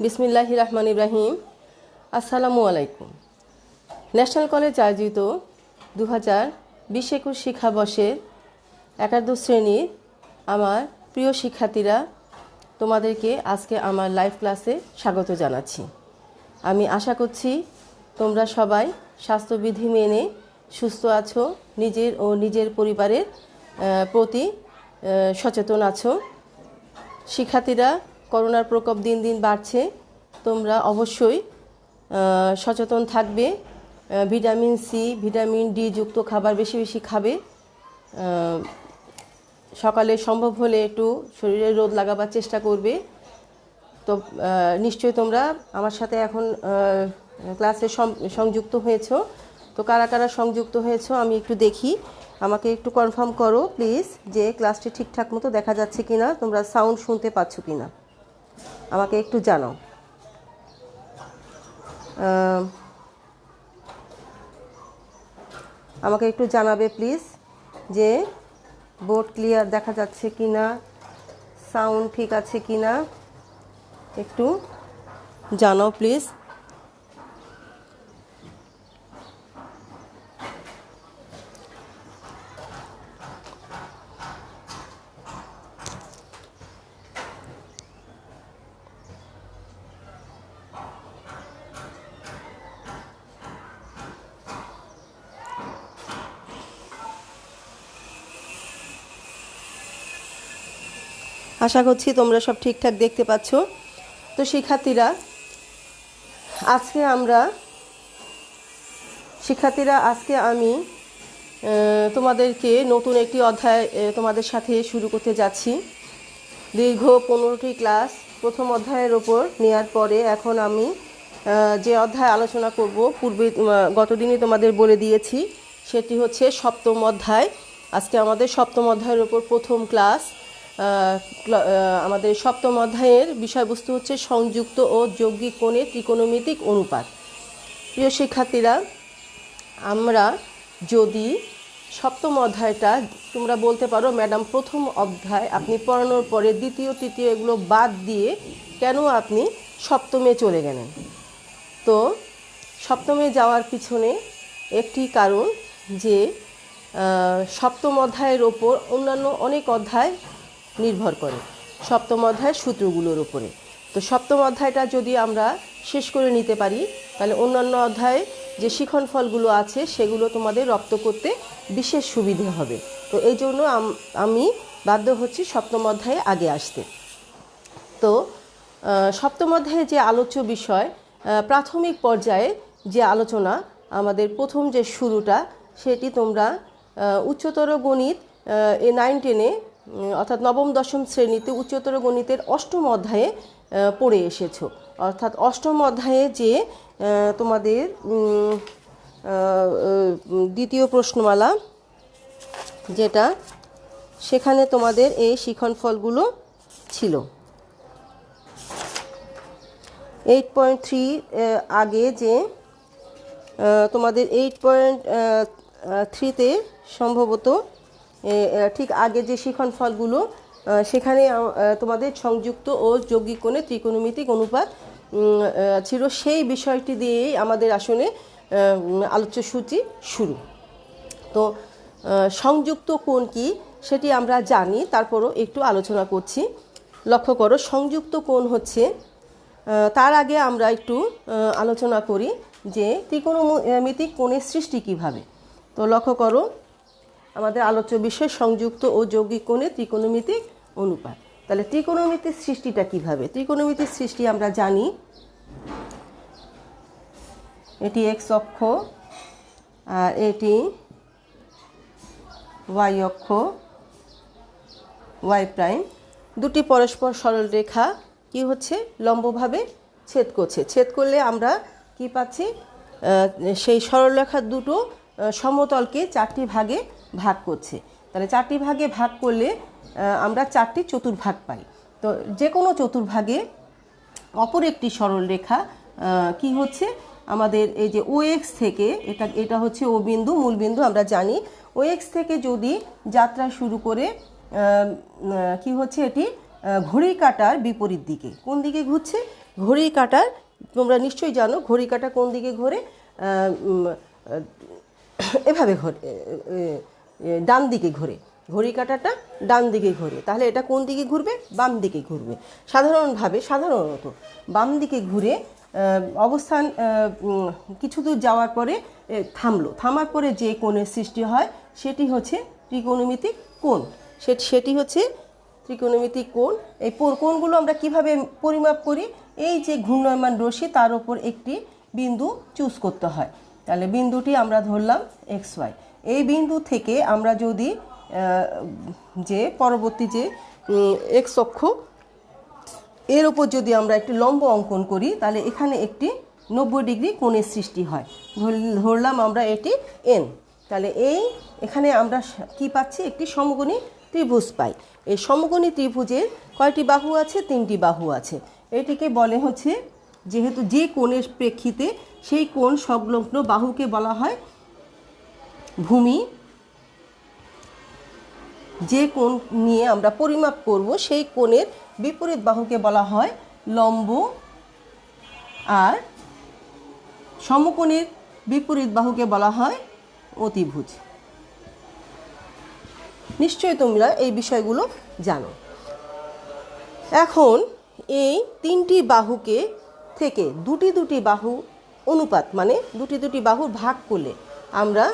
বিসমিল্লাহির রহমানির রহিম। আসসালামু আলাইকুম। ন্যাশনাল কলেজ আয়োজিত 2020-21 শিক্ষাবর্ষের একাদশ শ্রেণীর আমার প্রিয় শিক্ষার্থীরা, তোমাদেরকে আজকে আমার লাইভ ক্লাসে স্বাগত জানাচ্ছি। আমি আশা করছি তোমরা সবাই স্বাস্থ্যবিধি মেনে সুস্থ আছো, নিজের ও নিজের পরিবারের প্রতি সচেতন আছো। শিক্ষার্থীরা, করোনার প্রকোপ দিন দিন বাড়ছে, তোমরা অবশ্যই সচেতন থাকবে। ভিটামিন সি, ভিটামিন ডি যুক্ত খাবার বেশি বেশি খাবে। সকালে সম্ভব হলে একটু শরীরে রোদ লাগাবার চেষ্টা করবে। তো নিশ্চয়ই তোমরা আমার সাথে এখন ক্লাসে সংযুক্ত হয়েছো। তো কারা কারা সংযুক্ত হয়েছো আমি একটু দেখি, আমাকে একটু কনফার্ম করো প্লিজ যে ক্লাসটি ঠিকঠাক মতো দেখা যাচ্ছে কিনা, তোমরা সাউন্ড শুনতে পাচ্ছ কিনা আমাকে একটু জানাও। আমাকে একটু জানাবে প্লিজ যে বোর্ড ক্লিয়ার দেখা যাচ্ছে কিনা, সাউন্ড ঠিক আছে কিনা, একটু জানাও প্লিজ। আশা করছি তোমরা সব ঠিকঠাক দেখতে পাচ্ছ। তো শিক্ষার্থীরা, আজকে আমি তোমাদেরকে নতুন একটি অধ্যায় তোমাদের সাথে শুরু করতে যাচ্ছি। দীর্ঘ 15টি ক্লাস প্রথম অধ্যায়ের ওপর নেওয়ার পরে এখন আমি যে অধ্যায় আলোচনা করব, গতদিনই তোমাদের বলে দিয়েছি, সেটি হচ্ছে সপ্তম অধ্যায়। আজকে আমাদের সপ্তম অধ্যায়ের ওপর প্রথম ক্লাস। আমাদের সপ্তম অধ্যায়ের বিষয়বস্তু হচ্ছে সংযুক্ত ও যৌগিক কোণে ত্রিকোণমিতিক অনুপাত। প্রিয় শিক্ষার্থীরা, আমরা যদি সপ্তম অধ্যায়টা, তোমরা বলতে পারো ম্যাডাম প্রথম অধ্যায় আপনি পড়ানোর পরে দ্বিতীয় তৃতীয় এগুলো বাদ দিয়ে কেন আপনি সপ্তমে চলে গেলেন? তো সপ্তমে যাওয়ার পিছনে একটি কারণ যে সপ্তম অধ্যায়ের ওপর অন্যান্য অনেক অধ্যায় নির্ভর করে, সপ্তম অধ্যায়ের সূত্রগুলোর উপরে। তো সপ্তম অধ্যায়টা যদি আমরা শেষ করে নিতে পারি, তাহলে অন্যান্য অধ্যায়ে যে শিখন ফলগুলো আছে সেগুলো তোমাদের রপ্ত করতে বিশেষ সুবিধে হবে। তো এই জন্য আমি বাধ্য হচ্ছি সপ্তম অধ্যায়ে আগে আসতে। তো সপ্তম অধ্যায়ে যে আলোচ্য বিষয়, প্রাথমিক পর্যায়ে যে আলোচনা, আমাদের প্রথম যে শুরুটা, সেটি তোমরা উচ্চতর গণিত 9-10-এ অর্থাৎ নবম দশম শ্রেণীতে উচ্চতর গণিতের অষ্টম অধ্যায়ে পড়ে এসেছো। অর্থাৎ অষ্টম অধ্যায়ে যে তোমাদের দ্বিতীয় প্রশ্নমালা যেটা, সেখানে তোমাদের এই শিখন ফলগুলো ছিল। 8.3 আগে যে তোমাদের 8.3-তে সম্ভবত ঠিক আগে যে শিখন ফলগুলো, সেখানে তোমাদের সংযুক্ত ও যৌগিক কোণে ত্রিকোণমিতিক অনুপাত ছিল। সেই বিষয়টি দিয়েই আমাদের আসলে আলোচ্যসূচি শুরু। তো সংযুক্ত কোণ কি সেটি আমরা জানি, তারপরও একটু আলোচনা করছি। লক্ষ্য করো, সংযুক্ত কোণ হচ্ছে, তার আগে আমরা একটু আলোচনা করি যে ত্রিকোণমিতিক কোণের সৃষ্টি কিভাবে। তো লক্ষ্য করো, আমাদের আলোচ্য বিষয় সংযুক্ত ও যৌগিক কোণে ত্রিকোণমিতিক অনুপাত। তাহলে ত্রিকোণমিতির সৃষ্টিটা কিভাবে? ত্রিকোণমিতির সৃষ্টি আমরা জানি, এটি এক্স অক্ষ আর এটি ওয়াই অক্ষ, ওয়াই প্রাইম। দুটি পরস্পর সরল রেখা কি হচ্ছে, লম্বভাবে ছেদ করছে। ছেদ করলে আমরা কি পাচ্ছি, সেই সরলরেখা দুটো সমতলকে 4টি ভাগে ভাগ করছে। তাহলে 4টি ভাগে ভাগ করলে আমরা 4টি চতুর্ভাগ পাই। তো যে কোনো চতুর্ভাগে অপর একটি সরলরেখা কি হচ্ছে, আমাদের এই যে OX থেকে, এটা হচ্ছে ও বিন্দু, মূল বিন্দু আমরা জানি। OX থেকে যদি যাত্রা শুরু করে কি হচ্ছে, এটি ঘড়ি কাঁটার বিপরীত দিকে, কোন দিকে ঘুরছে, ঘড়ি কাঁটার তোমরা নিশ্চয়ই জানো ঘড়ি কাঁটা কোন দিকে ঘোরে, এভাবে ঘোরে, ডান দিকে ঘোরে। ঘড়ি কাঁটাটা ডান দিকে ঘোরে, তাহলে এটা কোন দিকে ঘুরবে? বাম দিকে ঘুরবে। সাধারণত বাম দিকে ঘুরে অবস্থান কিছু দূর যাওয়ার পরে থামার পরে যে কোণের সৃষ্টি হয় সেটি হচ্ছে ত্রিকোণমিতিক কোণ। সেটি হচ্ছে ত্রিকোণমিতিক কোণ। এই কোণগুলো আমরা কিভাবে পরিমাপ করি? এই যে ঘূর্ণায়মান রশ্মি তার উপর একটি বিন্দু চুজ করতে হয়। তাহলে বিন্দুটি আমরা ধরলাম XY। এই বিন্দু থেকে আমরা যদি যে পরবর্তী যে X অক্ষ এর উপর যদি আমরা একটি লম্ব অঙ্কন করি তাহলে এখানে একটি 90 ডিগ্রি কোণের সৃষ্টি হয়। ধরলাম আমরা এটি N। তাহলে এখানে আমরা কি পাচ্ছি? একটি সমকোণী ত্রিভুজ পাই। এই সমকোণী ত্রিভুজের কয়টি বাহু আছে? 3টি বাহু আছে। এটিকে বলে হচ্ছে, যেহেতু যে কোণের প্রেক্ষিতে সেই কোণ সংলগ্ন বাহুকে বলা হয় ভূমি। যে কোণ নিয়ে আমরা পরিমাপ করব সেই কোণের বিপরীত বাহুকে বলা হয় লম্ব, আর সমকোণের বিপরীত বাহুকে বলা হয় অতিভুজ। নিশ্চয়ই তোমরা এই বিষয়গুলো জানো। এখন এই 3টি বাহুকে থেকে দুটি বাহু অনুপাত, মানে দুটি বাহুর ভাগ করলে আমরা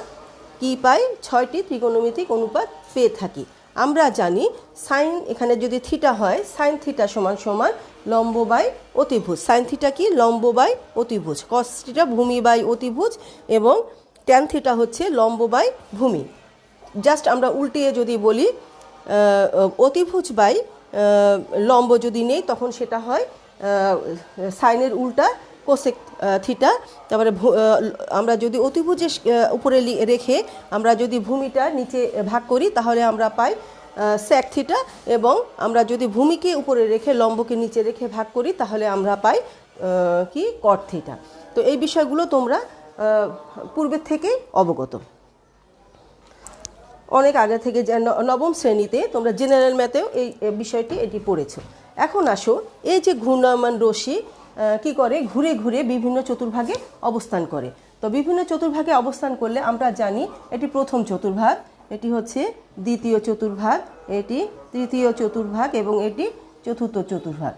কি পাই? 6টি ত্রিকোণমিতিক অনুপাত পেয়ে থাকি। আমরা জানি সাইন, এখানে যদি থিটা হয়, সাইন থিটা সমান সমান লম্ব বাই অতিভুজ। সাইন থিটা কি? লম্ব বাই অতিভুজ। কস থিটা ভূমি বাই অতিভুজ, এবং ট্যান থিটা হচ্ছে লম্ব বাই ভূমি। জাস্ট আমরা উল্টিয়ে যদি বলি অতিভুজ বাই লম্ব যদি নেই, তখন সেটা হয় সাইনের উল্টা কোসেক থিটা। তারপরে আমরা যদি অতিভুজের উপরে রেখে আমরা যদি ভূমিটা নিচে ভাগ করি তাহলে আমরা পাই সেক থিটা, এবং আমরা যদি ভূমিকে উপরে রেখে লম্বকে নিচে রেখে ভাগ করি তাহলে আমরা পাই কি? কট থিটা। তো এই বিষয়গুলো তোমরা পূর্বের থেকেই অবগত, অনেক আগে থেকে। নবম শ্রেণীতে তোমরা জেনারেল ম্যাথেও এই বিষয়টি এটি পড়েছো। এখন আসো, এই যে ঘূর্ণায়মান রশ্মি কি করে? ঘুরে ঘুরে বিভিন্ন চতুর্ভাগে অবস্থান করে। তো বিভিন্ন চতুর্ভাগে অবস্থান করলে আমরা জানি এটি প্রথম চতুর্ভাগ, এটি হচ্ছে দ্বিতীয় চতুর্ভাগ, এটি তৃতীয় চতুর্ভাগ, এবং এটি চতুর্থ চতুর্ভাগ।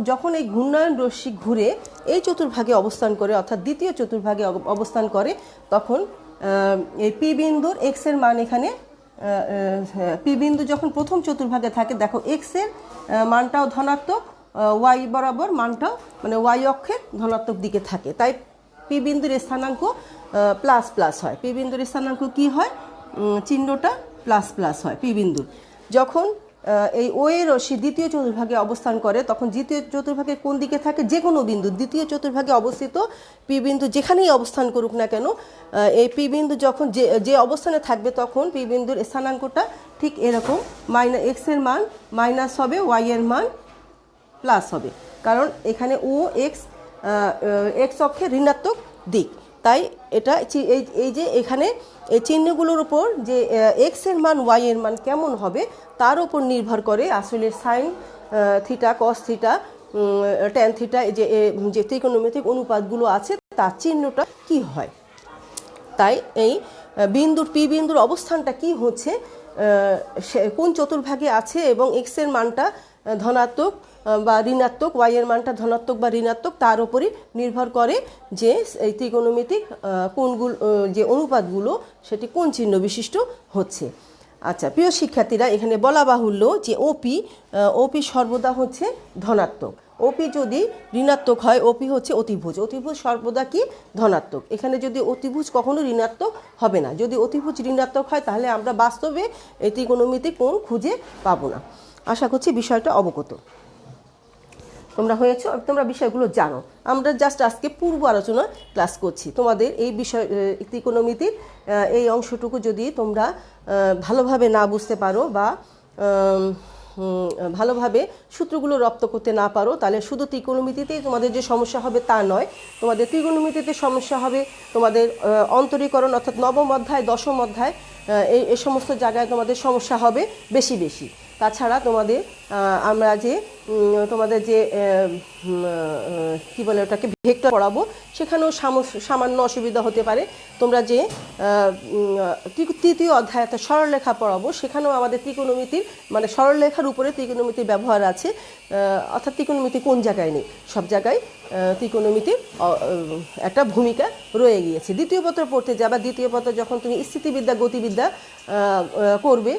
যখন এই ঘূর্ণায়ন রশ্মি ঘুরে এই চতুর্ভাগে অবস্থান করে, অর্থাৎ দ্বিতীয় চতুর্ভাগে অবস্থান করে, তখন এই পি বিন্দুর এক্স এর মান এখানে পি বিন্দু যখন প্রথম চতুর্ভাগে থাকে, দেখো এক্স এর মানটাও ধনাত্মক, ওয়াই বরাবর মানটাও, মানে ওয়াই অক্ষের ধনাত্মক দিকে থাকে। তাই পি বিন্দুর স্থানাঙ্ক প্লাস প্লাস হয়। পি বিন্দুর স্থানাঙ্ক কি হয়? চিহ্নটা প্লাস প্লাস হয় পি বিন্দুর। যখন এই ও এর রশ্মি দ্বিতীয় চতুর্ভাগে অবস্থান করে, তখন দ্বিতীয় চতুর্ভাগে কোন দিকে থাকে? যে কোনো বিন্দু, দ্বিতীয় চতুর্ভাগে অবস্থিত পি বিন্দু যেখানেই অবস্থান করুক না কেন, এই পি বিন্দু যখন যে অবস্থানে থাকবে, তখন পি বিন্দুর স্থানাঙ্কটা ঠিক এরকম, এক্স এর মান মাইনাস হবে, ওয়াই এর মান প্লাস হবে, কারণ এখানে ও এক্স অক্ষের ঋণাত্মক দিক। তাই এটা এই যে এখানে এই চিহ্নগুলোর উপর যে এক্স এর মান ওয়াই এর মান কেমন হবে তার উপর নির্ভর করে আসলে sine theta, cos theta, tan theta, যে ত্রিকোণমিতিক অনুপাতগুলো আছে তার চিহ্নটা কি হয়। তাই এই পি বিন্দুর অবস্থানটা কি হচ্ছে, কোন চতুর্ভাগে আছে, এবং এক্স এর মানটা ধনাত্মক বা ঋণাত্মক, ওয়াই এর মানটা ধনাত্মক বা ঋণাত্মক, তার উপরই নির্ভর করে যে এই ত্রিকোণমিতিক কোণগুলো, যে অনুপাতগুলো, সেটি কোন চিহ্ন বিশিষ্ট হচ্ছে। আচ্ছা প্রিয় শিক্ষার্থীরা, এখানে বলা বাহুল্য যে ওপি সর্বদা হচ্ছে ধনাত্মক। ওপি যদি ঋণাত্মক হয়, ওপি হচ্ছে অতিভুজ। অতিভুজ সর্বদা কি? ধনাত্মক। এখানে যদি অতিভুজ কখনো ঋণাত্মক হবে না। যদি অতিভুজ ঋণাত্মক হয় তাহলে আমরা বাস্তবে এই ত্রিকোণমিতিক কোণ খুঁজে পাবো না। আশা করছি বিষয়টা অবগত তোমরা বিষয়গুলো জানো। আমরা জাস্ট আজকে পূর্ব আলোচনা ক্লাস করছি। তোমাদের এই বিষয় ত্রিকোণমিতির এই অংশটুকু যদি তোমরা ভালোভাবে না বুঝতে পারো বা ভালোভাবে সূত্রগুলো রপ্ত করতে না পারো, তাহলে শুধু ত্রিকোণমিতিতেই তোমাদের যে সমস্যা হবে তা নয়, তোমাদের ত্রিকোণমিতিতে সমস্যা হবে, তোমাদের অন্তরীকরণ অর্থাৎ নবম অধ্যায়, দশম অধ্যায়, এই সমস্ত জায়গায় তোমাদের সমস্যা হবে বেশি বেশি। তাছাড়া তোমাদের আমরা যে তোমাদের যে কী বলে ওটাকে ভেক্টর পড়াবো সেখানেও সামান্য অসুবিধা হতে পারে। তোমরা যে তৃতীয় অধ্যায়ে সরলরেখা পড়াবো সেখানেও আমাদের ত্রিকোণমিতির মানে সরলরেখার উপরে ত্রিকোণমিতির ব্যবহার আছে, অর্থাৎ ত্রিকোণমিতি কোন জায়গায় নেই, সব জায়গায় ত্রিকোণমিতির একটা ভূমিকা রয়ে গিয়েছে। দ্বিতীয় পত্র পড়তে যাবা, দ্বিতীয় পত্র যখন তুমি স্থিতিবিদ্যা গতিবিদ্যা করবে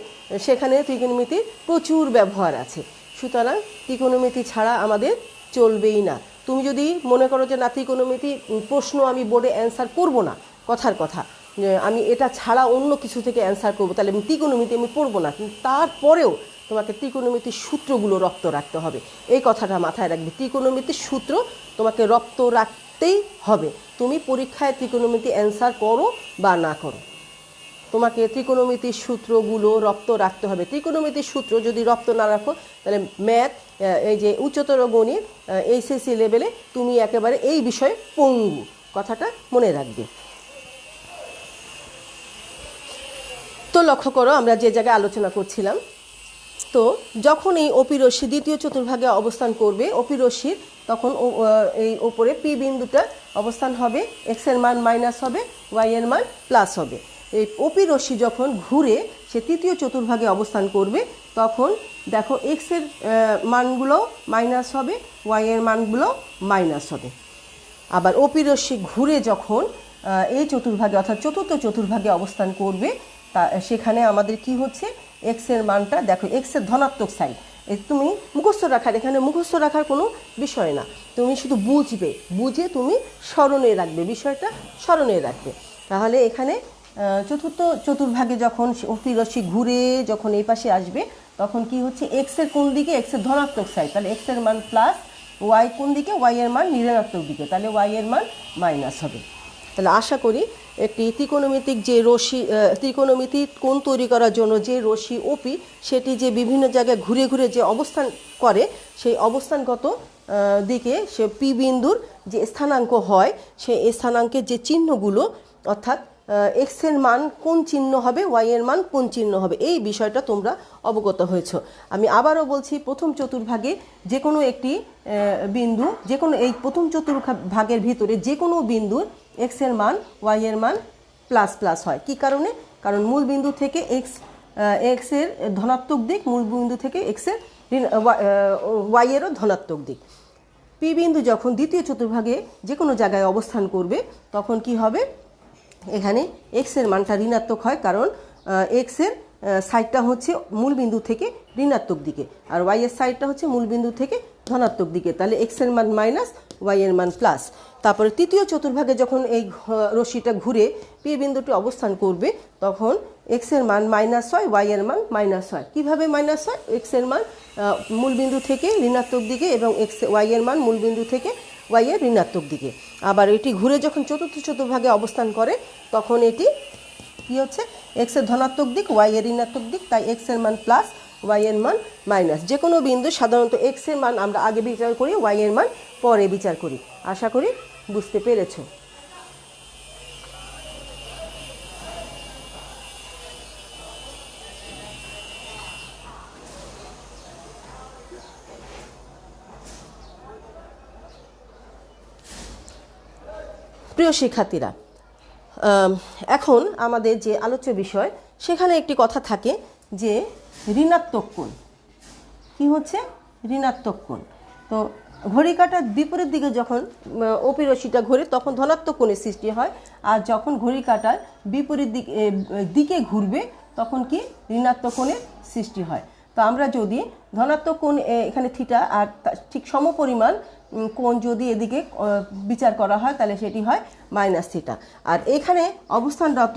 সেখানে ত্রিকোণমিতির প্রচুর ব্যবহার আছে। সুতরাং ত্রিকোণমিতি ছাড়া আমাদের চলবেই না। তুমি যদি মনে করো যে না ত্রিকোণমিতি প্রশ্ন আমি বোর্ডে অ্যান্সার করব না, কথার কথা আমি এটা ছাড়া অন্য কিছু থেকে অ্যান্সার করবো, তাহলে আমি ত্রিকোণমিতি আমি পড়বো না, কিন্তু তারপরেও তোমাকে ত্রিকোণমিতির সূত্রগুলো রপ্ত রাখতে হবে। এই কথাটা মাথায় রাখবে, ত্রিকোণমিতির সূত্র তোমাকে রপ্ত রাখতেই হবে। তুমি পরীক্ষায় ত্রিকোণমিতি অ্যান্সার করো বা না করো, তোমাকে ত্রিকোণমিতির সূত্রগুলো রপ্ত রাখতে হবে। ত্রিকোণমিতির সূত্র যদি রপ্ত না রাখো তাহলে ম্যাথ, এই যে উচ্চতর গণিত এইচএসসি লেভেলে তুমি একেবারে এই বিষয়ে পঙ্গু, কথাটা মনে রাখবে। তো লক্ষ্য করো আমরা যে জায়গায় আলোচনা করছিলাম, তো যখন এই অপি রশ্মি দ্বিতীয় চতুর্ভাগে অবস্থান করবে অপি রশ্মির, তখন এই ওপরে পি বিন্দুটা অবস্থান হবে, এক্স এর মান মাইনাস হবে, ওয়াই এর মান প্লাস হবে। এই অপি রশ্মি যখন ঘুরে সে তৃতীয় চতুর্ভাগে অবস্থান করবে তখন দেখো এক্স এর মানগুলো মাইনাস হবে, ওয়াই এর মানগুলো মাইনাস হবে। আবার অপি রশ্মি ঘুরে যখন এই চতুর্ভাগে অর্থাৎ চতুর্থ চতুর্ভাগে অবস্থান করবে তা সেখানে আমাদের কি হচ্ছে, এক্স এর মানটা দেখো, এক্স এর ধনাত্মক সাইড। তুমি মুখস্থ রাখার, এখানে মুখস্থ রাখার কোনো বিষয় না, তুমি শুধু বুঝবে, বুঝে তুমি স্মরণে রাখবে, বিষয়টা স্মরণে রাখবে। তাহলে এখানে চতুর্থ চতুর্ভাগে যখন অপি রশ্মি ঘুরে যখন এই পাশে আসবে তখন কি হচ্ছে, এক্স এর কোন দিকে, এক্স এর ধনাত্মক সাইড, তাহলে এক্স এর মান প্লাস, ওয়াই কোন দিকে, ওয়াই এর মান ঋণাত্মক দিকে, তাহলে ওয়াই এর মান মাইনাস হবে। তাহলে আশা করি একটি ত্রিকোণমিতিক যে রশ্মি, ত্রিকোণমিতিক কোণ তৈরি করার জন্য যে রশ্মি ওপি সেটি যে বিভিন্ন জায়গায় ঘুরে ঘুরে যে অবস্থান করে সেই অবস্থানগত দিকে সে পি বিন্দুর যে স্থানাঙ্ক হয় সেই স্থানাঙ্কের যে চিহ্নগুলো, অর্থাৎ এক্স এর মান কোন চিহ্ন হবে, ওয়াই এর মান কোন চিহ্ন হবে, এই বিষয়টা তোমরা অবগত হয়েছ। আমি আবারও বলছি, প্রথম চতুর্ভাগে যে কোনো একটি বিন্দু, যে কোনো এই প্রথম চতুর্ভাগের ভিতরে যে কোনো বিন্দুর এক্স এর মান ওয়াই এর মান প্লাস প্লাস হয়। কি কারণে? কারণ মূল বিন্দু থেকে এক্স এর ধনাত্মক দিক, মূল বিন্দু থেকে এক্স এর ওয়াই এরও ধনাত্মক দিক। পি বিন্দু যখন দ্বিতীয় চতুর্ভাগে যে কোনো জায়গায় অবস্থান করবে তখন কি হবে, এখানে এক্স এর মানটা ঋণাত্মক হয়, কারণ এক্স এর সাইডটা হচ্ছে মূল বিন্দু থেকে ঋণাত্মক দিকে আর ওয়াই এর সাইডটা হচ্ছে মূল বিন্দু থেকে ধনাত্মক দিকে, তাহলে এক্স এর মান মাইনাস, ওয়াই এর মান প্লাস। তারপরে তৃতীয় চতুর্ভাগে যখন এই রশ্মিটা ঘুরে পি বিন্দুটি অবস্থান করবে তখন এক্স এর মান মাইনাস হয়, ওয়াই এর মান মাইনাস হয়। কীভাবে মাইনাস হয়? এক্স এর মান মূল বিন্দু থেকে ঋণাত্মক দিকে এবং ওয়াই এর মান মূল বিন্দু থেকে ওয়াই এর ঋণাত্মক দিকে। আবার এটি ঘুরে যখন চতুর্থ চতুর্ভাগে অবস্থান করে তখন এটি কী হচ্ছে, এক্স এর ধনাত্মক দিক, ওয়াই এর ঋণাত্মক দিক, তাই এক্স এর মান প্লাস, ওয়াই এর মান মাইনাস। যে কোনো বিন্দু সাধারণত এক্স এর মান আমরা আগে বিচার করি, ওয়াই এর মান পরে বিচার করি। আশা করি বুঝতে পেরেছ। প্রিয় শিক্ষার্থীরা, এখন আমাদের যে আলোচ্য বিষয় সেখানে একটি কথা থাকে যে ঋণাত্মক কোণ। কি হচ্ছে? ঋণাত্মক কোণ। তো ঘড়ি কাঁটার বিপরীত দিকে যখন অপি রশ্মিটা ঘুরে তখন ধনাত্মক কোণের সৃষ্টি হয়, আর যখন ঘড়ি কাঁটার বিপরীত দিকে ঘুরবে তখন কি ঋণাত্মক কোণের সৃষ্টি হয়। তো আমরা যদি ধনাত্মক কোণ এখানে থিটা আর ঠিক সমপরিমাণ কোণ যদি এদিকে বিচার করা হয় তাহলে সেটি হয় মাইনাস থিটা। আর এখানে অবস্থানরত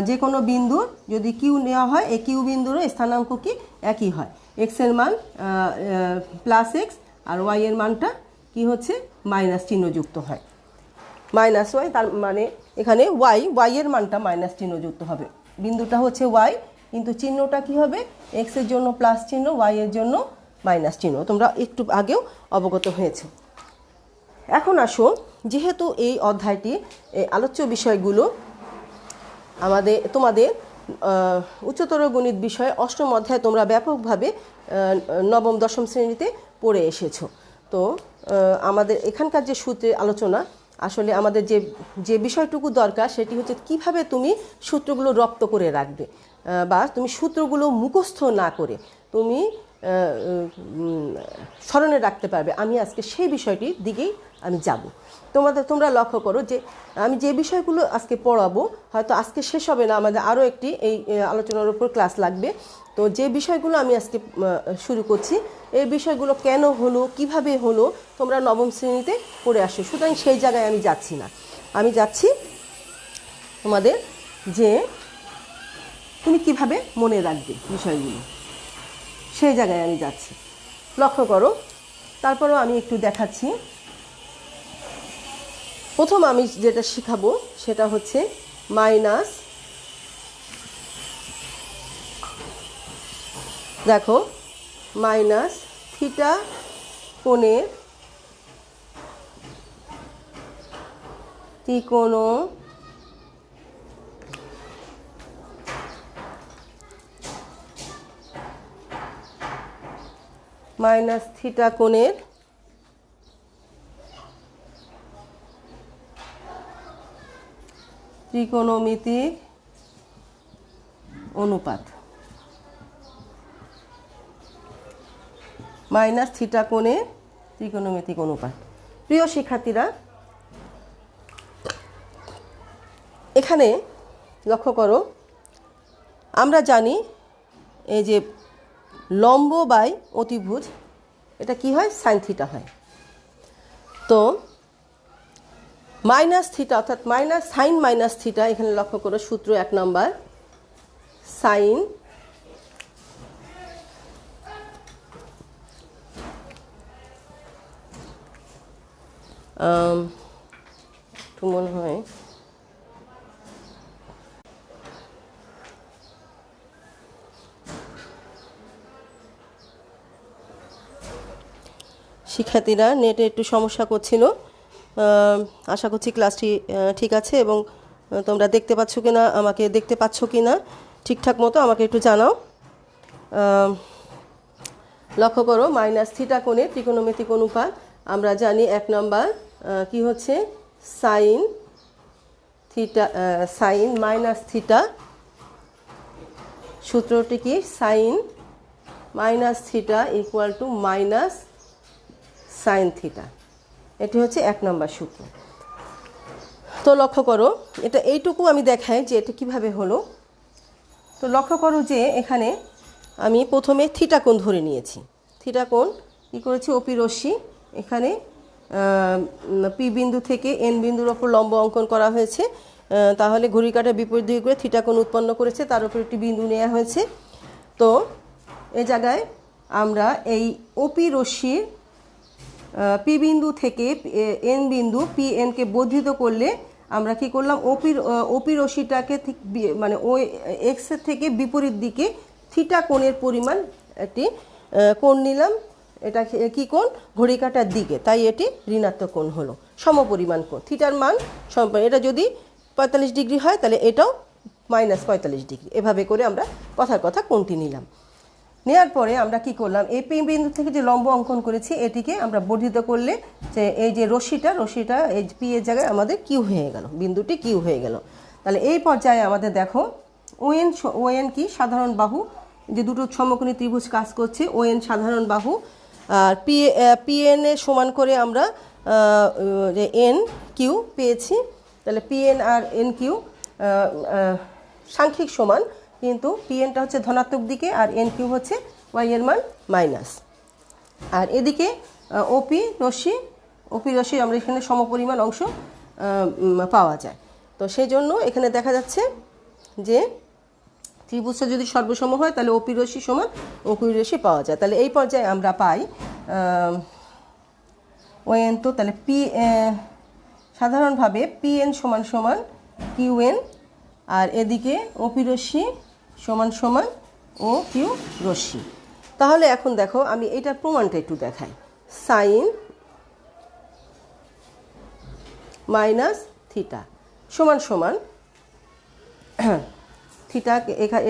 যে কোনো বিন্দু যদি কিউ নেওয়া হয়, এই কিউ বিন্দুরও স্থানাঙ্ক কি একই হয়, এক্স এর মান প্লাস এক্স আর ওয়াই এর মানটা কি হচ্ছে মাইনাস চিহ্নযুক্ত হয়, মাইনাস ওয়াই। তার মানে এখানে ওয়াই এর মানটা মাইনাস চিহ্নযুক্ত হবে। বিন্দুটা হচ্ছে ওয়াই কিন্তু চিহ্নটা কি হবে, এক্স এর জন্য প্লাস চিহ্ন, ওয়াই এর জন্য মাইনাস চিহ্ন। তোমরা একটু আগেও অবগত হয়েছে। এখন আসো, যেহেতু এই অধ্যায়টি এই আলোচ্য বিষয়গুলো তোমাদের উচ্চতর গণিত বিষয়ে অষ্টম অধ্যায়ে তোমরা ব্যাপকভাবে নবম দশম শ্রেণীতে পড়ে এসেছো। তো আমাদের এখানকার যে সূত্রের আলোচনা, আসলে আমাদের যে বিষয়টুকু দরকার সেটি হচ্ছে কিভাবে তুমি সূত্রগুলো রপ্ত করে রাখবে, বা তুমি সূত্রগুলো মুখস্থ না করে তুমি স্মরণে রাখতে পারবে। আমি আজকে সেই বিষয়টির দিকেই আমি যাব। তোমরা লক্ষ্য করো যে আমি যে বিষয়গুলো আজকে পড়াবো হয়তো আজকে শেষ হবে না, আমাদের আরও একটি এই আলোচনার উপর ক্লাস লাগবে। তো যে বিষয়গুলো আমি আজকে শুরু করছি, এই বিষয়গুলো কেন হলো, কিভাবে হলো, তোমরা নবম শ্রেণীতে পড়ে আসো। সুতরাং সেই জায়গায় আমি যাচ্ছি না, আমি যাচ্ছি তোমাদের যে তুমি কিভাবে মনে রাখবে বিষয়গুলো, সেই জায়গায় আমি যাচ্ছি। লক্ষ্য করো, তারপরেও আমি একটু দেখাচ্ছি। প্রথম আমি যেটা শেখাবো সেটা হচ্ছে মাইনাস, দেখো মাইনাস থিটা কোণের মাইনাস থিটা কোণের ত্রিকোণমিতিক অনুপাত, মাইনাস থিটা কোণের ত্রিকোণমিতিক অনুপাত। প্রিয় শিক্ষার্থীরা, এখানে লক্ষ্য করো, আমরা জানি এই যে লম্ব বাই অতিভুজ, এটা কি হয়, সাইন থিটা হয়। তো মাইনাস থিটা অর্থাৎ সাইন মাইনাস থিটা, এখানে লক্ষ্য করো সূত্র 1 নম্বর, সাইন মনে হয় শিক্ষার্থীরা নেটে একটু সমস্যা করছিল, আশা করছি ক্লাসটি ঠিক আছে এবং তোমরা দেখতে পাচ্ছ কি না, আমাকে দেখতে পাচ্ছ কি না ঠিকঠাক মতো আমাকে একটু জানাও। লক্ষ্য করো, মাইনাস থিটা কোণের ত্রিকোণমিতিক অনুপাত, আমরা জানি 1 নম্বর কি হচ্ছে, sine theta, sine minus theta, সূত্রটি কি, sine minus theta equal to minus sine theta, এটি হচ্ছে 1 নম্বর সূত্র। তো লক্ষ্য করো, এটা এইটুকু আমি দেখাই যে এটা কিভাবে হলো। তো লক্ষ্য করো যে এখানে আমি প্রথমে থিটা কোণ ধরে নিয়েছি। থিটা কোণ কী করেছি, ওপি রশ্মি, এখানে পি বিন্দু থেকে এন বিন্দুর ওপর লম্ব অঙ্কন করা হয়েছে, তাহলে ঘড়ির কাঁটার বিপরীত দিকে করে থিটা কোণ উৎপন্ন করেছে, তার উপর একটি বিন্দু নেওয়া হয়েছে। তো এ জায়গায় আমরা এই ওপি রশ্মির পি বিন্দু থেকে এন বিন্দু পি এনকে বর্ধিত করলে আমরা কি করলাম, ওপি রশ্মিটাকে মানে ওই এক্সের থেকে বিপরীত দিকে থিটা কোণের পরিমাণ একটি কোণ নিলাম। এটা কি কোণ, ঘড়ি কাঁটার দিকে, তাই এটি ঋণাত্মক কোণ হলো, সমপরিমাণ কোণ। থিটার মান এটা যদি 45 ডিগ্রি হয় তাহলে এটাও মাইনাস 45 ডিগ্রি, এভাবে করে আমরা কথার কথা কোণটি নিলাম। নেওয়ার পরে আমরা কি করলাম, এই পি বিন্দু থেকে যে লম্ব অঙ্কন করেছি এটিকে আমরা বর্ধিত করলে যে এই যে রশ্মিটা এই পি এর জায়গায় আমাদের কিউ হয়ে গেল, বিন্দুটি কিউ হয়ে গেল। তাহলে এই পর্যায়ে আমাদের দেখো ওএন কি, সাধারণ বাহু, যে দুটো সমকোণী ত্রিভুজ কাজ করছে, ওএন সাধারণ বাহু, আর পিএন এর সমান করে আমরা যে এন কিউ পেয়েছি। তাহলে পিএন আর এন কিউ সাংখ্যিক সমান, কিন্তু পিএনটা হচ্ছে ধনাত্মক দিকে আর এন কিউ হচ্ছে ওয়াই এর মান মাইনাস। আর এদিকে ওপি রশ্মি আমরা এখানে সমপরিমাণ অংশ পাওয়া যায়। তো সেই জন্য এখানে দেখা যাচ্ছে যে ত্রিভুজটা যদি সর্বসম হয় তাহলে ওপি রশ্মি সমান ওপি রশ্মি পাওয়া যায়। তাহলে এই পর্যায়ে আমরা পাই ওএন, তো তাহলে সাধারণভাবে পিএন সমান সমান কিউএন, আর এদিকে ওপি রশ্মি সমান সমান ও কিউ রশ্মি। তাহলে এখন দেখো আমি এটার প্রমাণটা একটু দেখাই। সাইন মাইনাস থিটা সমান সমান থিটা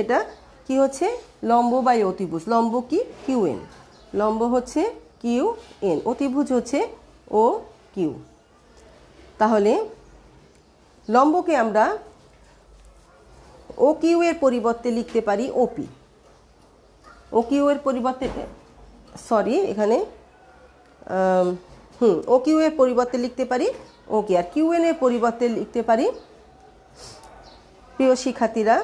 এটা কি হচ্ছে লম্ব বাই অতিভুজ। লম্ব কি কিউ এন, লম্ব হচ্ছে কিউ এন, অতিভুজ হচ্ছে ও কিউ। তাহলে লম্বকে আমরা ও কিউ এর পরিবর্তে লিখতে পারি ওপি। ও কিউ এর পরিবর্তে এখানে ও কিউ এর পরিবর্তে লিখতে পারি ওকে, আর কিউ এন এর পরিবর্তে লিখতে পারি, প্রিয় শিক্ষার্থীরা,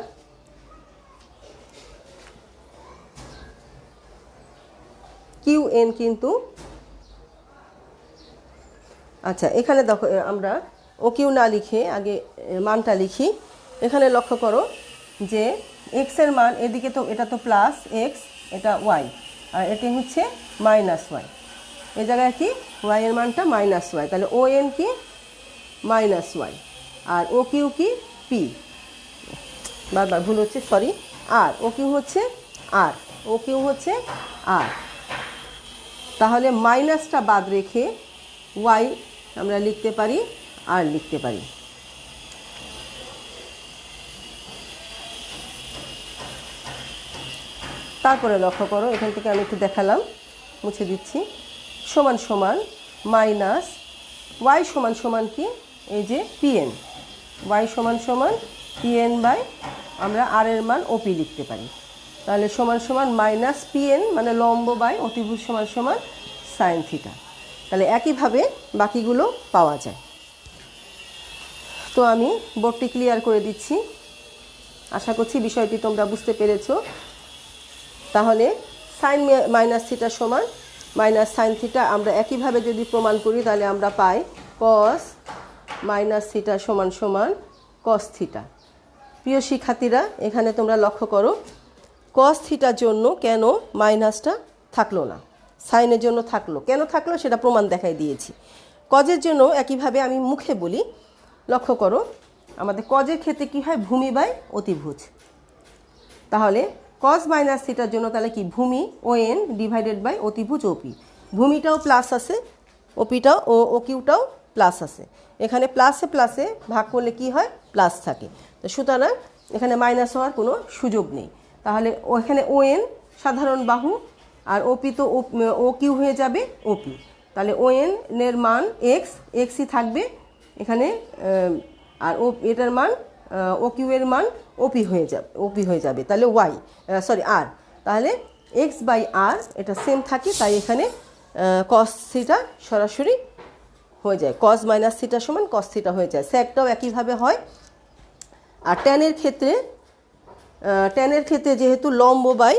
কিউ এন কিন্তু আচ্ছা এখানে দেখো আমরা ও কিউ না লিখে আগে মানটা লিখি। এখানে লক্ষ্য করো যে এক্স এর মান এদিকে তো এটা তো প্লাস এক্স, এটা ওয়াই, আর এটি হচ্ছে মাইনাস ওয়াই। এই জায়গায় কি ওয়াই এর মানটা মাইনাস ওয়াই, তাহলে ও এন কি মাইনাস ওয়াই, আর ও কিউ কি পি, বারবার ভুল হচ্ছে সরি, আর ও কিউ হচ্ছে আর, ও কিউ হচ্ছে আর। তাহলে মাইনাসটা বাদ রেখে ওয়াই আমরা লিখতে পারি আর লিখতে পারি। তারপরে লক্ষ্য করো এখান থেকে আমি একটু দেখালাম, মুছে দিচ্ছি, সমান সমান মাইনাস ওয়াই সমান সমান কি এই যে পিএন, ওয়াই সমান সমান পিএন বাই আমরা আর এর মান ওপি লিখতে পারি। তাহলে সমান সমান মাইনাস পিএন মানে লম্ব বাই অতিভুজ সমান সমান সাইন থিটা। তাহলে একইভাবে বাকিগুলো পাওয়া যায়। তো আমি বোর্ডটি ক্লিয়ার করে দিচ্ছি, আশা করছি বিষয়টি তোমরা বুঝতে পেরেছো। তাহলে সাইন মাইনাস থিটা সমান মাইনাস সাইন থিটা আমরা একইভাবে যদি প্রমাণ করি তাহলে আমরা পাই কস মাইনাস থিটা সমান সমান কস থিটা। প্রিয় শিক্ষার্থীরা, এখানে তোমরা লক্ষ্য করো কস থিটার জন্য কেন মাইনাসটা থাকলো না, সাইনের জন্য থাকলো, কেন থাকলো সেটা প্রমাণ দেখাই দিয়েছি। কজের জন্য একইভাবে আমি মুখে বলি, লক্ষ্য করো আমাদের কজের ক্ষেত্রে কী হয় ভূমি বাই অতিভুজ। তাহলে কস মাইনাস থিটার জন্য তাহলে কি ভূমি ও এন ডিভাইডেড বাই অতিভুজ ওপি, ভূমিটাও প্লাস আছে ওপিটাও ও কিউটাও প্লাস আছে, এখানে প্লাসে প্লাসে ভাগ করলে কি হয় প্লাস থাকে, তো সুতরাং এখানে মাইনাস হওয়ার কোনো সুযোগ নেই। তাহলে ওখানে ও এন সাধারণ বাহু আর ওপি তো ও কিউ হয়ে যাবে ওপি, তাহলে ও এর মান এক্স, এক্সই থাকবে এখানে, আর ও এটার মান ও কিউ এর মান ওপি হয়ে যাবে, তাহলে ওয়াই আর, তাহলে এক্স বাই আর এটা সেম থাকে, তাই এখানে কস থিটা সরাসরি হয়ে যায়, কস মাইনাস থিটা সমান কস থিটা হয়ে যায়। সেকটাও একইভাবে হয়। আর ট্যানের ক্ষেত্রে যেহেতু লম্ব বাই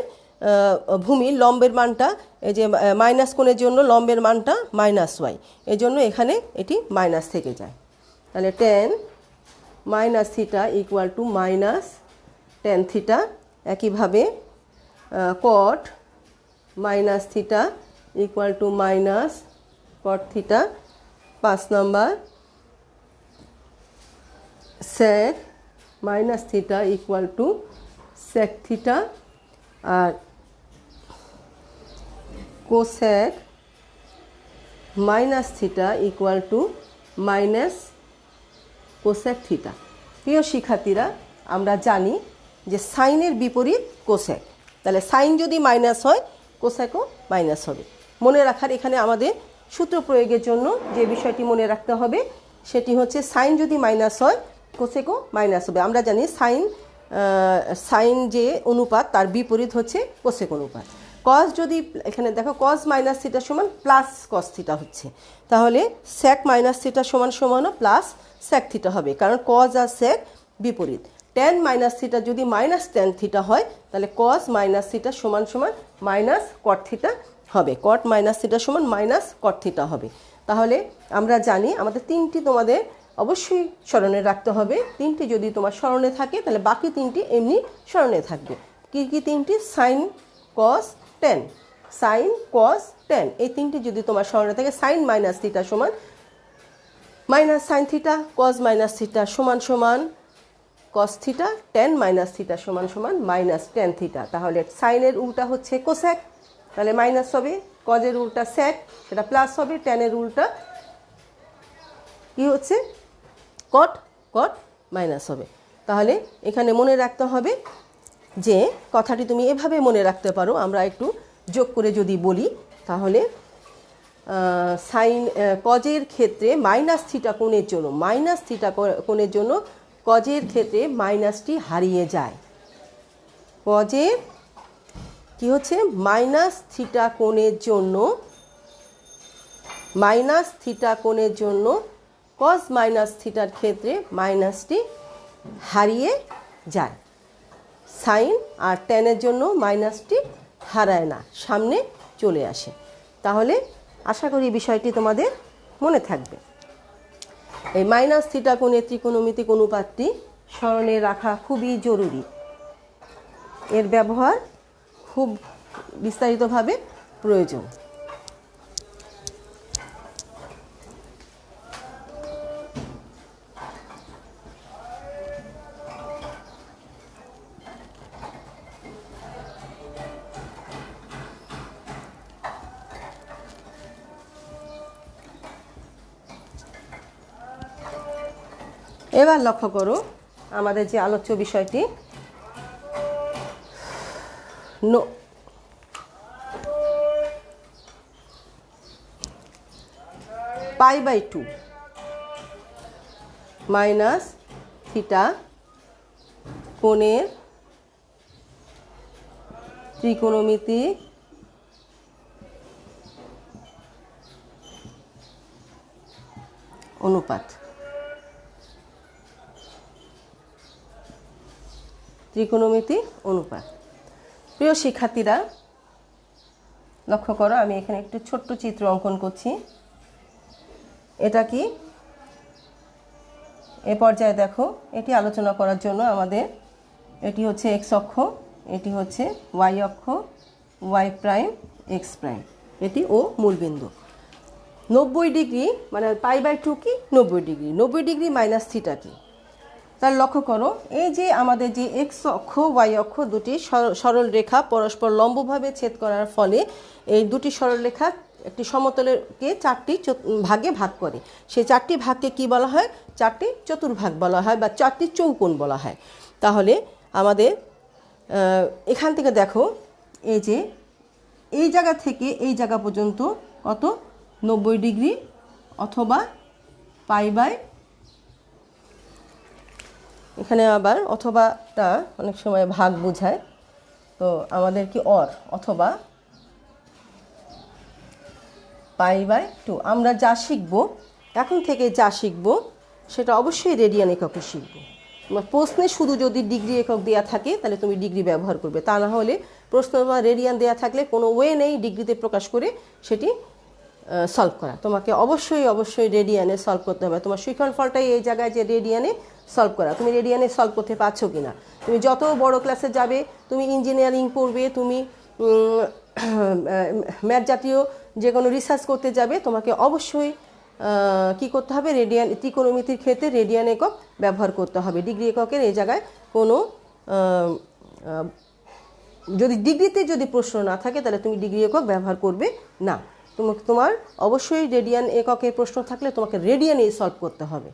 ভূমি, লম্বের মানটা এই যে মাইনাস কোণের জন্য লম্বের মানটা মাইনাস ওয়াই, এই জন্য এখানে এটি মাইনাস থেকে যায়। তাহলে tan minus theta equal to minus tan theta. একইভাবে cot minus theta equal to minus cot theta. 5 number sec minus theta equal to sec theta, আর cosec minus theta equal to minus cosec theta. প্রিয় শিক্ষার্থীরা, আমরা জানি যে সাইনের বিপরীত cosec, তাহলে সাইন যদি মাইনাস হয় কোসেকও মাইনাস হবে। মনে রাখার এখানে আমাদের সূত্র প্রয়োগের জন্য যে বিষয়টি মনে রাখতে হবে সেটি হচ্ছে সাইন যদি মাইনাস হয় কোসেকও মাইনাস হবে। আমরা জানি সাইন যে অনুপাত তার বিপরীত হচ্ছে কোসেক অনুপাত। কস যদি এখানে দেখো কস মাইনাস থিটা সমান প্লাস কস থিটা হচ্ছে, তাহলে সেক মাইনাস থিটা সমান সমানও প্লাস সেক থিটা হবে, কারণ কস আর সেক বিপরীত। ট্যান মাইনাস থিটা যদি মাইনাস ট্যান থিটা হয় তাহলে কস মাইনাস থিটা সমান সমান মাইনাস কট থিটা হবে, কট মাইনাস থিটা সমান মাইনাস কট থিটা হবে। তাহলে আমরা জানি আমাদের তিনটি তোমাদের অবশ্যই স্মরণে রাখতে হবে। তিনটি যদি তোমার স্মরণে থাকে তাহলে বাকি তিনটি এমনি স্মরণে থাকবে। কি তিনটি? সাইন কস ট্যান, সাইন কস ট্যান, এই তিনটি যদি তোমার স্মরণে থাকে, সাইন মাইনাস থিটা সমান মাইনাস সাইন থিটা, কস মাইনাস থিটা সমান সমান cos theta, tan minus theta সমান সমান মাইনাস ট্যান থিটা। তাহলে সাইনের উল্টা হচ্ছে কোসেক, তাহলে মাইনাস হবে, কজের উল্টা সেক সেটা প্লাস হবে, ট্যানের উল্টা কি হচ্ছে কট, কট মাইনাস হবে। তাহলে এখানে মনে রাখতে হবে যে কথাটি তুমি এভাবে মনে রাখতে পারো। আমরা একটু যোগ করে যদি বলি তাহলে সাইন কজের ক্ষেত্রে মাইনাস থিটা কোণের জন্য কোণের জন্য কজের ক্ষেত্রে মাইনাসটি হারিয়ে যায়। কজের কি হচ্ছে মাইনাস থিটা কোণের জন্য কজ মাইনাস থিটার ক্ষেত্রে মাইনাসটি হারিয়ে যায়। সাইন আর ট্যানের জন্য মাইনাসটি হারায় না, সামনে চলে আসে। তাহলে আশা করি বিষয়টি তোমাদের মনে থাকবে। এই মাইনাস থিটা কোণের ত্রিকোণমিতিক অনুপাতটি স্মরণে রাখা খুবই জরুরি। এর ব্যবহার খুব বিস্তারিতভাবে প্রয়োজন। এবার লক্ষ্য করো আমাদের যে আলোচ্য বিষয়টি π/2 মাইনাস থিটা কোণের ত্রিকোণমিতিক অনুপাত। ত্রিকোণমিতিক অনুপাত। প্রিয় শিক্ষার্থীরা লক্ষ্য করো, আমি এখানে একটু ছোট্ট চিত্র অঙ্কন করছি। এটা কি এ পর্যায়ে দেখো, এটি আলোচনা করার জন্য আমাদের এটি হচ্ছে এক্স অক্ষ, এটি হচ্ছে ওয়াই অক্ষ, ওয়াই প্রাইম এক্স প্রাইম, এটি ও মূলবিন্দু। 90 ডিগ্রি মানে π/2 কি 90 ডিগ্রি, 90 ডিগ্রি মাইনাস থিটা কি। তার লক্ষ্য করো এই যে আমাদের যে এক্স অক্ষ ওয়াই অক্ষ দুটি সরল রেখা পরস্পর লম্বভাবে ছেদ করার ফলে এই দুটি সরল রেখা একটি সমতলকে 4টি ভাগে ভাগ করে। সেই 4টি ভাগকে কি বলা হয়? 4টি চতুর্ভাগ বলা হয় বা 4টি চৌকোণ বলা হয়। তাহলে আমাদের এখান থেকে দেখো এই যে এই জায়গা থেকে এই জায়গা পর্যন্ত কত 90 ডিগ্রি অথবা π/, এখানে আবার অথবাটা অনেক সময় ভাগ বোঝায়, তো আমাদের কি অথবা π/2। আমরা যা শিখব এখন থেকে সেটা অবশ্যই রেডিয়ান এককে শিখব। প্রশ্নে শুধু যদি ডিগ্রি একক দেওয়া থাকে তাহলে তুমি ডিগ্রি ব্যবহার করবে, তা না হলে প্রশ্ন বা রেডিয়ান দেওয়া থাকলে কোনো ওয়ে নেই ডিগ্রিতে প্রকাশ করে সেটি সলভ করা। তোমাকে অবশ্যই রেডিয়ানে সলভ করতে হবে। তোমার শিক্ষণ ফলটাই এই জায়গায় যে রেডিয়ানে সলভ করা। তুমি রেডিয়ানে সলভ করতে পারছো কি না? তুমি যত বড় ক্লাসে যাবে, তুমি ইঞ্জিনিয়ারিং পড়বে, তুমি ম্যাথ জাতীয় যে কোনো রিসার্চ করতে যাবে, তোমাকে অবশ্যই কি করতে হবে? রেডিয়ান ত্রিকোণমিতির ক্ষেত্রে রেডিয়ান একক ব্যবহার করতে হবে। ডিগ্রি এককের এই জায়গায় কোনো যদি ডিগ্রিতে যদি প্রশ্ন না থাকে তাহলে তুমি ডিগ্রি একক ব্যবহার করবে না। তোমার অবশ্যই রেডিয়ান এককের প্রশ্ন থাকলে তোমাকে রেডিয়ানে সলভ করতে হবে,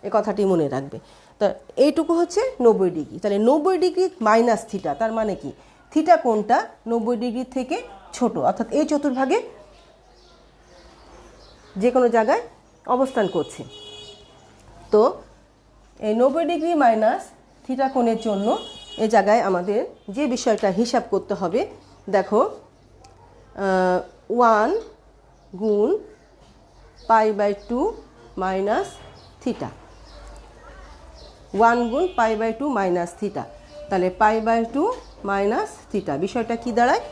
এ কথাটি মনে রাখবে। তা এইটুকু হচ্ছে 90 ডিগ্রি। তাহলে 90 ডিগ্রি মাইনাস থিটা, তার মানে কি থিটা কোণটা 90 ডিগ্রি থেকে ছোট, অর্থাৎ এই চতুর্ভাগে যে কোনো জায়গায় অবস্থান করছে। তো এই 90 ডিগ্রি মাইনাস থিটা কোণের জন্য এ জায়গায় আমাদের যে বিষয়টা হিসাব করতে হবে, দেখো 1 গুণ π/2 মাইনাস থিটা, 1 গুণ π/2 মাইনাস থিটা। তাহলে π/2 মাইনাস থিটা বিষয়টা কি দাঁড়ায়?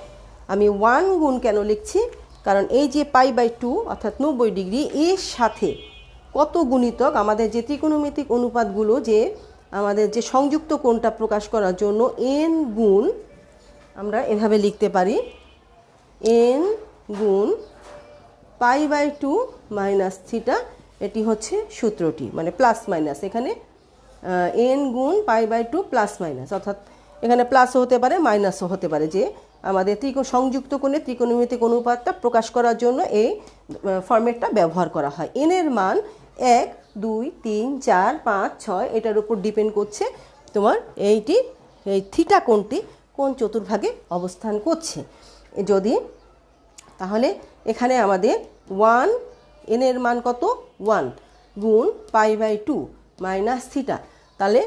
আমি 1 গুণ কেন লিখছি? কারণ এই যে π/2 অর্থাৎ 90 ডিগ্রি এর সাথে কত গুণিতক আমাদের যে ত্রিকোণমিতিক অনুপাতগুলো যে আমাদের যে সংযুক্ত কোণটা প্রকাশ করার জন্য n গুণ, আমরা এভাবে লিখতে পারি n গুণ π/2 মাইনাস থিটা। এটি হচ্ছে সূত্রটি, মানে প্লাস মাইনাস, এখানে n গুণ π/2 প্লাস মাইনাস, অর্থাৎ এখানে প্লাসও হতে পারে মাইনাসও হতে পারে, যে আমাদের সংযুক্ত কোণে ত্রিকোণমিতিক অনুপাতটা প্রকাশ করার জন্য এই ফরম্যাটটা ব্যবহার করা হয়। n এর মান 1, 2, 3, 4, 5, 6 এটার উপর ডিপেন্ড করছে তোমার এই থিটা কোণটি কোন চতুর্ভাগে অবস্থান করছে। যদি তাহলে এখানে আমাদের 1 n এর মান কত 1 গুণ π/2 মাইনাস থিটা, তাহলে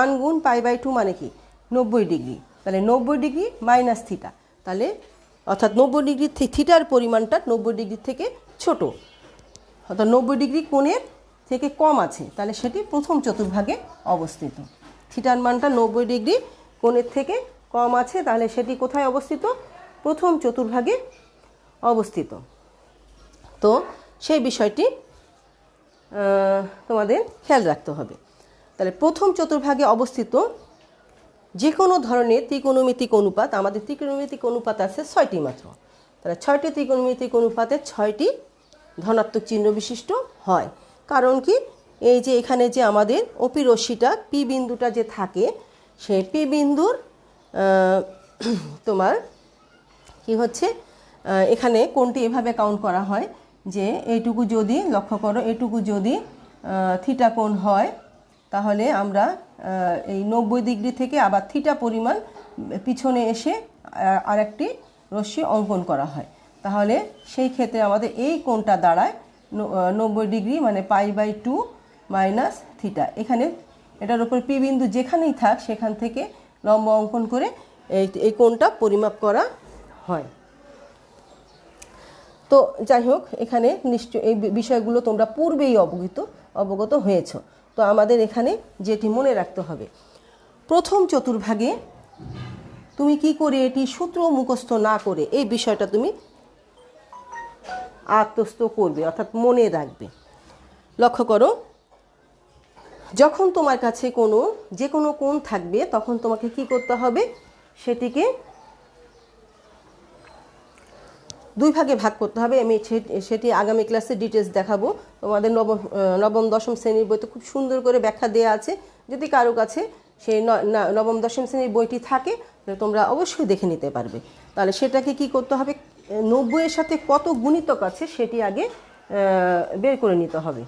1 গুণ π/2 মানে কি 90 ডিগ্রি, তাহলে 90 ডিগ্রি মাইনাস থিটা, তাহলে অর্থাৎ 90 ডিগ্রি থিটার পরিমাণটা 90 ডিগ্রি থেকে ছোট, অর্থাৎ 90 ডিগ্রি কোণের থেকে কম আছে, তাহলে সেটি প্রথম চতুর্ভাগে অবস্থিত। থিটার মানটা 90 ডিগ্রি কোণের থেকে কম আছে, তাহলে সেটি কোথায় অবস্থিত? প্রথম চতুর্ভাগে অবস্থিত। তো সেই বিষয়টি তোমাদের খেয়াল রাখতে হবে। তাহলে প্রথম চতুর্ভাগে অবস্থিত যে কোনো ধরনের ত্রিকোণমিতিক অনুপাত, আমাদের ত্রিকোণমিতিক অনুপাত আছে 6টি মাত্র, তাহলে 6টি ত্রিকোণমিতিক অনুপাতে 6টি ধনাত্মক চিহ্ন বিশিষ্ট হয়। কারণ কি, এই যে এখানে যে আমাদের অপিরশ্মিটা পি বিন্দুটা যে থাকে, সেই পি বিন্দুর তোমার কি হচ্ছে, এখানে কোণটি এভাবে কাউন্ট করা হয় যে এইটুকু যদি লক্ষ্য করো, এইটুকু যদি থিটা কোণ হয়, তাহলে আমরা এই 90 ডিগ্রি থেকে আবার থিটা পরিমাণ পিছনে এসে আরেকটি রশ্মি অঙ্কন করা হয়, তাহলে সেই ক্ষেত্রে আমাদের এই কোণটা দাঁড়ায় 90 ডিগ্রি মানে π/2 মাইনাস থিটা। এখানে এটার উপর পি বিন্দু যেখানেই থাক সেখান থেকে লম্ব অঙ্কন করে এই কোণটা পরিমাপ করা হয়। তো যাই হোক, এখানে নিশ্চয় এই বিষয়গুলো তোমরা পূর্বেই অবগত হয়েছ। তো আমাদের এখানে যেটি মনে রাখতে হবে, প্রথম চতুর্ভাগে তুমি কি করে এটি সূত্র মুখস্থ না করে এই বিষয়টা তুমি আত্মস্থ করবে, অর্থাৎ মনে রাখবে। লক্ষ্য করো, যখন তোমার কাছে যে কোনো কোণ থাকবে তখন তোমাকে কি করতে হবে, সেটিকে দুই ভাগে ভাগ করতে হবে। আমি সেটি আগামী ক্লাসে ডিটেলস দেখাবো। তোমাদের নবম দশম শ্রেণীর বইতে খুব সুন্দর করে ব্যাখ্যা দেওয়া আছে। যদি কারো কাছে সেই নবম দশম শ্রেণীর বইটি থাকে তাহলে তোমরা অবশ্যই দেখে নিতে পারবে। তাহলে সেটাকে কি করতে হবে, 90-এর সাথে কত গুণিতক আছে সেটি আগে বের করে নিতে হবে।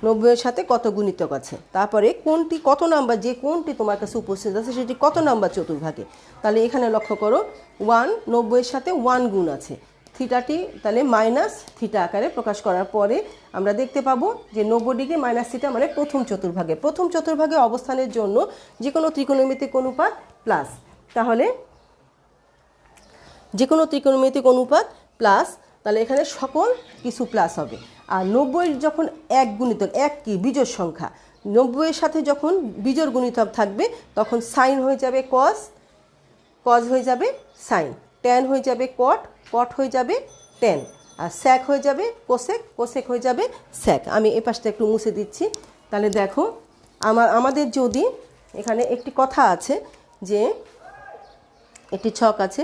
90-এর সাথে কত গুণিতক আছে, তারপরে কোনটি কত নাম্বার, যে কোনটি তোমার কাছে উপস্থিত আছে সেটি কত নাম্বার চতুর্ভাগে। তাহলে এখানে লক্ষ্য করো 1, 90-এর সাথে 1 গুণ আছে, থিটাটি তাহলে মাইনাস থিটা আকারে প্রকাশ করার পরে আমরা দেখতে পাবো যে 90 ডিগ্রি মাইনাস থিটা মানে প্রথম চতুর্ভাগে। প্রথম চতুর্ভাগে অবস্থানের জন্য যে কোনো ত্রিকোণমিতিক অনুপাত প্লাস, তাহলে যে কোনো ত্রিকোণমিতিক অনুপাত প্লাস, তাহলে এখানে সকল কিছু প্লাস হবে। আর 90-এর যখন এক গুণিতক, এক কি বিজোড় সংখ্যা, 90-এর সাথে যখন বিজোড় গুণিতক থাকবে তখন সাইন হয়ে যাবে কজ, কজ হয়ে যাবে সাইন, ট্যান হয়ে যাবে কট, কট হয়ে যাবে ট্যান, আর স্যাক হয়ে যাবে কোসেক, কোসেক হয়ে যাবে স্যাক। আমি এ পাশটা একটু মুছে দিচ্ছি। তাহলে দেখো, আমাদের যদি এখানে একটি কথা আছে যে একটি ছক আছে,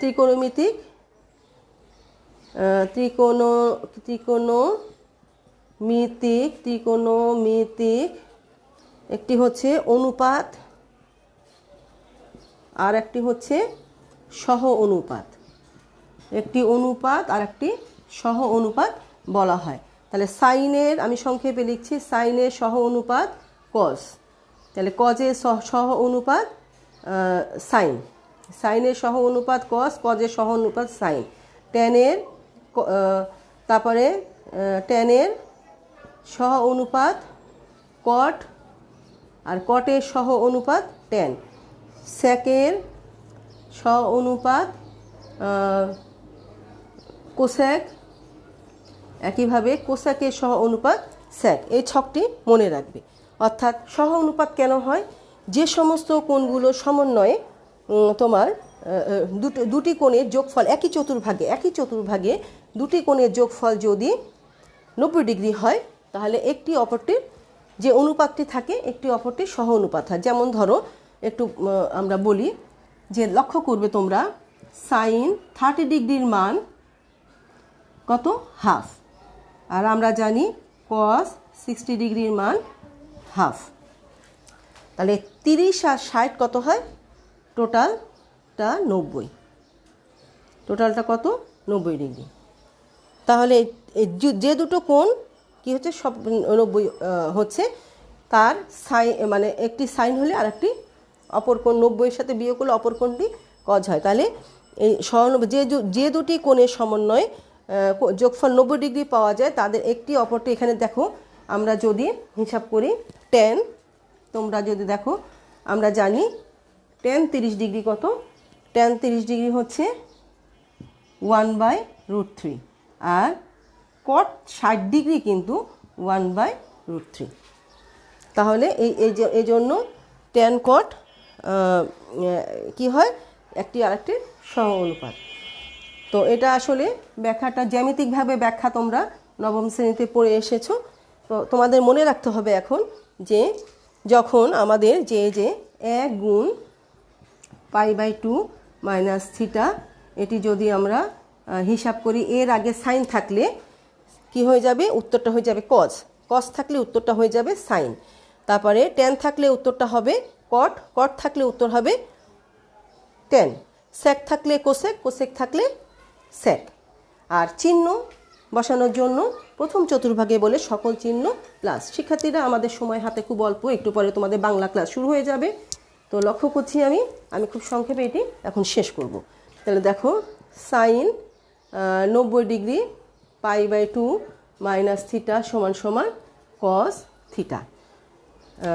ত্রিকোণমিতিক একটি হচ্ছে অনুপাত আর একটি হচ্ছে সহ অনুপাত, একটি অনুপাত আর একটি সহ অনুপাত বলা হয়। তাহলে সাইনের, আমি সংক্ষেপে লিখছি, সাইনের সহ অনুপাত কজ, তাহলে কজের সহ অনুপাত সাইন, সাইনের সহ অনুপাত কজ, কজের সহ অনুপাত সাইন, ট্যানের তারপরে ট্যানের সহ অনুপাত কট আর কটের সহ অনুপাত ট্যান, স্যাকের সহ অনুপাত কোস্যাক, একইভাবে কোস্যাকের সহ অনুপাত স্যাক। এই ছকটি মনে রাখবে। অর্থাৎ সহ অনুপাত কেন হয়, যে সমস্ত কোণগুলো সমন্বয়ে তোমার দুটি কোণের যোগফল একই চতুর্ভাগে দুটি কোণের যোগফল যদি 90 ডিগ্রি হয় তাহলে একটি অপরটির যে অনুপাতটি থাকে একটি অপরটির সহ অনুপাত হয়। যেমন ধরো একটু আমরা বলি যে লক্ষ্য করবে তোমরা, সাইন 30 ডিগ্রির মান কত, হাফ, আর আমরা জানি কস 60 ডিগ্রির মান হাফ। তাহলে 30 আর 60 কত হয়, টোটালটা 90, টোটালটা কত 90 ডিগ্রি। তাহলে যে দুটো কোণ কি হচ্ছে সব 90 হচ্ছে, তার সাইন মানে একটি সাইন হলে আর একটি অপর কোণ 90-এর সাথে বিয়োগ করলে অপর কোণটি কজ হয়। তাহলে এই যে দুটি কোণের সমন্বয়ে যোগফল 90 ডিগ্রি পাওয়া যায় তাদের একটি অপরটি এখানে দেখো আমরা যদি হিসাব করি tan, তোমরা যদি দেখো আমরা জানি tan 30 ডিগ্রি কত, tan 30 ডিগ্রি হচ্ছে 1/√3 আর cot 60 ডিগ্রি কিন্তু 1/√3। তাহলে এই জন্য tan cot কি হয় একটি আরেকটির সহ অনুপাত। তো এটা আসলে ব্যাখ্যাটা জ্যামিতিকভাবে ব্যাখ্যা তোমরা নবম শ্রেণীতে পড়ে এসেছো। তো তোমাদের মনে রাখতে হবে এখন যে যখন আমাদের যে 1 গুণ π/2 মাইনাস থিটা এটি যদি আমরা হিসাব করি, এর আগে সাইন থাকলে কি হয়ে যাবে, উত্তরটা হয়ে যাবে কজ, কজ থাকলে উত্তরটা হয়ে যাবে সাইন, তারপরে ট্যান থাকলে উত্তরটা হবে কট, কট থাকলে উত্তর হবে ট্যান, সেক থাকলে কোসেক, কোসেক থাকলে সেক। আর চিহ্ন বসানোর জন্য প্রথম চতুর্ভাগে বলে সকল চিহ্ন প্লাস। শিক্ষার্থীরা আমাদের সময় হাতে খুব অল্প, একটু পরে তোমাদের বাংলা ক্লাস শুরু হয়ে যাবে। তো লক্ষ্য করছি আমি খুব সংক্ষেপে এটি এখন শেষ করব। তাহলে দেখো সাইন 90 ডিগ্রি π/2 মাইনাস থিটা সমান সমান কস থিটা।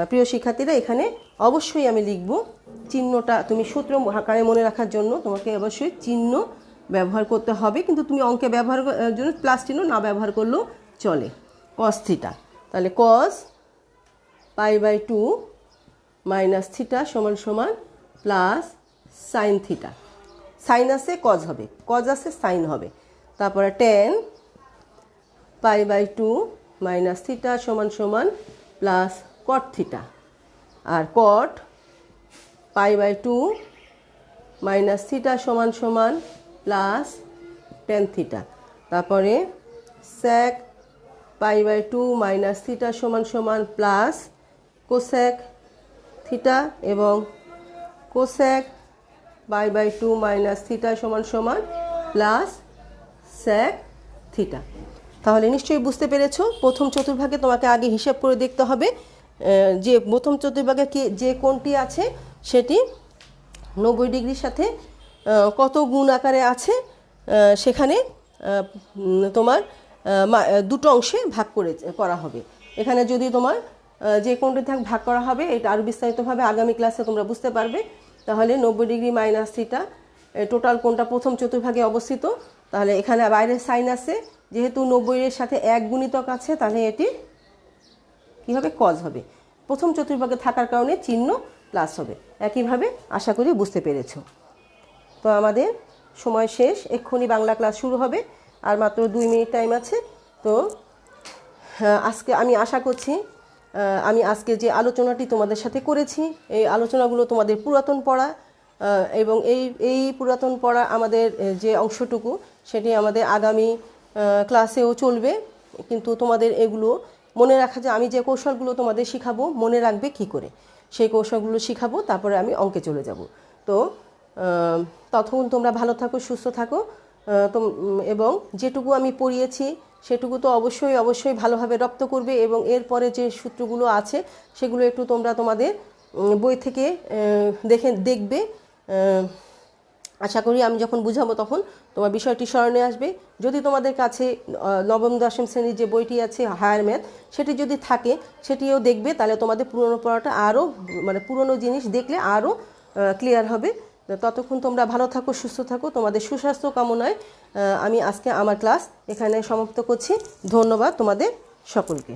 প্রিয় শিক্ষার্থীরা এখানে অবশ্যই আমি লিখব চিহ্নটা, তুমি সূত্র আকারে মনে রাখার জন্য তোমাকে অবশ্যই চিহ্ন ব্যবহার করতে হবে, কিন্তু তুমি অঙ্কে ব্যবহার জন্য প্লাস চিহ্ন না ব্যবহার করলেও চলে। কস থিটা, তাহলে কস π/2 মাইনাস থিটা সমান সমান প্লাস সাইন থিটা। সাইন আছে কজ হবে, কজ আছে সাইন হবে। তারপরে ট্যান π/2 মাইনাস থিটা সমান সমান প্লাস কট থিটা, আর কট π/2 মাইনাস থিটা সমান সমান প্লাস ট্যান থিটা। তারপরে স্যাক π/2 মাইনাস থিটা সমান সমান প্লাস কোসেক থিটা এবং কোসেক π/2 মাইনাস থিটা সমান সমান প্লাস স্যাক থিটা। তাহলে নিশ্চয়ই বুঝতে পেরেছো প্রথম চতুর্ভাগে তোমাকে আগে হিসাব করে দেখতে হবে যে প্রথম চতুর্ভাগে যে কোণটি আছে সেটি 90 ডিগ্রির সাথে কত গুণ আকারে আছে, সেখানে তোমার দুটো অংশে ভাগ করা হবে। এখানে যদি তোমার যে কোণটি ভাগ করা হবে এটা আরও বিস্তারিতভাবে আগামী ক্লাসে তোমরা বুঝতে পারবে। তাহলে 90 ডিগ্রি মাইনাস থিটা টোটাল কোণটা প্রথম চতুর্ভাগে অবস্থিত। তাহলে এখানে বাইরে সাইন আছে, যেহেতু 90-এর সাথে 1 গুণিতক আছে তাহলে এটি কী হবে, কজ হবে। প্রথম চতুর্ভাগে থাকার কারণে চিহ্ন প্লাস হবে। একইভাবে আশা করি বুঝতে পেরেছো। তো আমাদের সময় শেষ, এক্ষুনি বাংলা ক্লাস শুরু হবে, আর মাত্র 2 মিনিট টাইম আছে। তো আজকে আমি আশা করছি আমি আজকে যে আলোচনাটি তোমাদের সাথে করেছি এই আলোচনাগুলো তোমাদের পুরাতন পড়া এবং এই পুরাতন পড়া আমাদের যে অংশটুকু সেটি আমাদের আগামী ক্লাসেও চলবে। কিন্তু তোমাদের এগুলো মনে রাখা, যে আমি যে কৌশলগুলো তোমাদের শিখাবো মনে রাখবে কি করে, সেই কৌশলগুলো শিখাবো, তারপরে আমি অঙ্কে চলে যাব। তো ততক্ষণ তোমরা ভালো থাকো, সুস্থ থাকো, এবং যেটুকু আমি পড়িয়েছি সেটুকু তো অবশ্যই ভালোভাবে রপ্ত করবে, এবং এরপরে যে সূত্রগুলো আছে সেগুলো একটু তোমরা তোমাদের বই থেকে দেখবে। আশা করি আমি যখন বুঝাবো তখন তোমার বিষয়টি স্মরণে আসবে। যদি তোমাদের কাছে নবম দশম শ্রেণীর যে বইটি আছে হায়ার ম্যাথ সেটি যদি থাকে সেটিও দেখবে, তাহলে তোমাদের পুরনো পড়াটা আরও পুরনো জিনিস দেখলে আরও ক্লিয়ার হবে। ততক্ষণ তোমরা ভালো থাকো, সুস্থ থাকো, তোমাদের সুস্বাস্থ্য কামনায় আমি আজকে আমার ক্লাস এখানে সমাপ্ত করছি। ধন্যবাদ তোমাদের সকলকে।